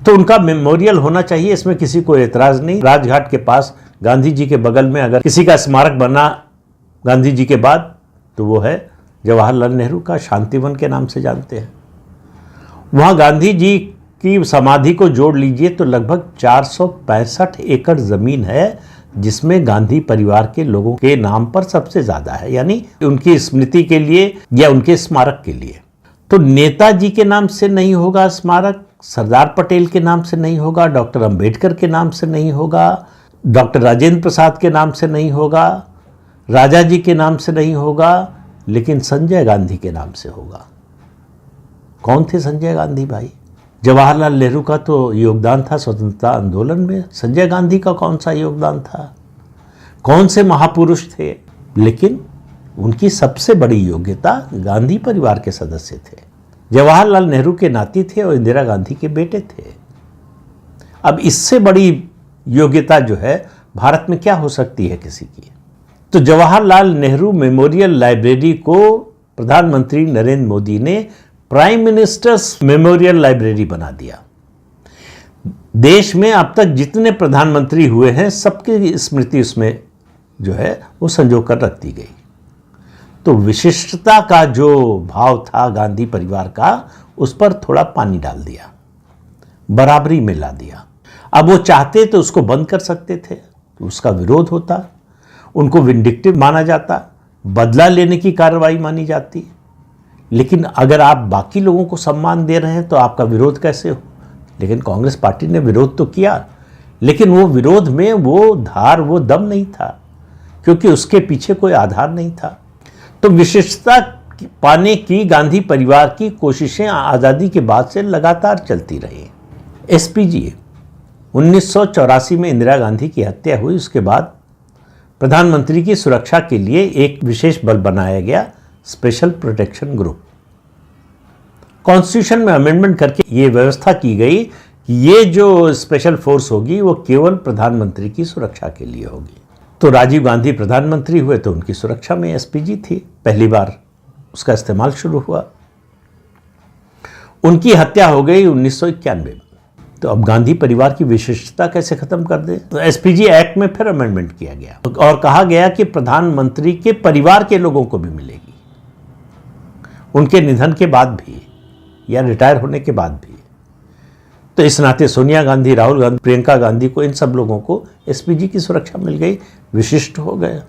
तो उनका मेमोरियल होना चाहिए, इसमें किसी को एतराज नहीं। राजघाट के पास गांधी जी के बगल में अगर किसी का स्मारक बना गांधी जी के बाद तो वो है जवाहरलाल नेहरू का, शांतिवन के नाम से जानते हैं। वहाँ गांधी जी की समाधि को जोड़ लीजिए तो लगभग 465 एकड़ ज़मीन है, जिसमें गांधी परिवार के लोगों के नाम पर सबसे ज़्यादा है, यानी उनकी स्मृति के लिए या उनके स्मारक के लिए। तो नेताजी के नाम से नहीं होगा स्मारक, सरदार पटेल के नाम से नहीं होगा, डॉक्टर अंबेडकर के नाम से नहीं होगा, डॉक्टर राजेंद्र प्रसाद के नाम से नहीं होगा, राजा जी के नाम से नहीं होगा, लेकिन संजय गांधी के नाम से होगा। कौन थे संजय गांधी भाई? जवाहरलाल नेहरू का तो योगदान था स्वतंत्रता आंदोलन में, संजय गांधी का कौन सा योगदान था? कौन से महापुरुष थे? लेकिन उनकी सबसे बड़ी योग्यता गांधी परिवार के सदस्य थे। जवाहरलाल नेहरू के नाती थे और इंदिरा गांधी के बेटे थे। अब इससे बड़ी योग्यता जो है भारत में क्या हो सकती है किसी की? तो जवाहरलाल नेहरू मेमोरियल लाइब्रेरी को प्रधानमंत्री नरेंद्र मोदी ने प्राइम मिनिस्टर्स मेमोरियल लाइब्रेरी बना दिया। देश में अब तक जितने प्रधानमंत्री हुए हैं सबकी स्मृति उसमें जो है वो संजो कर रख दी गई। तो विशिष्टता का जो भाव था गांधी परिवार का, उस पर थोड़ा पानी डाल दिया, बराबरी में ला दिया। अब वो चाहते तो उसको बंद कर सकते थे, तो उसका विरोध होता, उनको विंडिक्टिव माना जाता, बदला लेने की कार्रवाई मानी जाती। लेकिन अगर आप बाकी लोगों को सम्मान दे रहे हैं तो आपका विरोध कैसे हो? लेकिन कांग्रेस पार्टी ने विरोध तो किया, लेकिन वो विरोध में वो धार, वो दम नहीं था, क्योंकि उसके पीछे कोई आधार नहीं था। तो विशिष्टता पाने की गांधी परिवार की कोशिशें आज़ादी के बाद से लगातार चलती रही। एसपीजी 1984 में इंदिरा गांधी की हत्या हुई, उसके बाद प्रधानमंत्री की सुरक्षा के लिए एक विशेष बल बनाया गया, स्पेशल प्रोटेक्शन ग्रुप। कॉन्स्टिट्यूशन में अमेंडमेंट करके ये व्यवस्था की गई कि ये जो स्पेशल फोर्स होगी वो केवल प्रधानमंत्री की सुरक्षा के लिए होगी। तो राजीव गांधी प्रधानमंत्री हुए तो उनकी सुरक्षा में एसपीजी थी, पहली बार उसका इस्तेमाल शुरू हुआ। उनकी हत्या हो गई 1991 में। तो अब गांधी परिवार की विशिष्टता कैसे खत्म कर दे? तो एसपीजी एक्ट में फिर अमेंडमेंट किया गया और कहा गया कि प्रधानमंत्री के परिवार के लोगों को भी मिलेगी, उनके निधन के बाद भी या रिटायर होने के बाद भी। तो इस नाते सोनिया गांधी, राहुल गांधी, प्रियंका गांधी को, इन सब लोगों को एसपीजी की सुरक्षा मिल गई, विशिष्ट हो गए।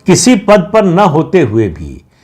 किसी पद पर न होते हुए भी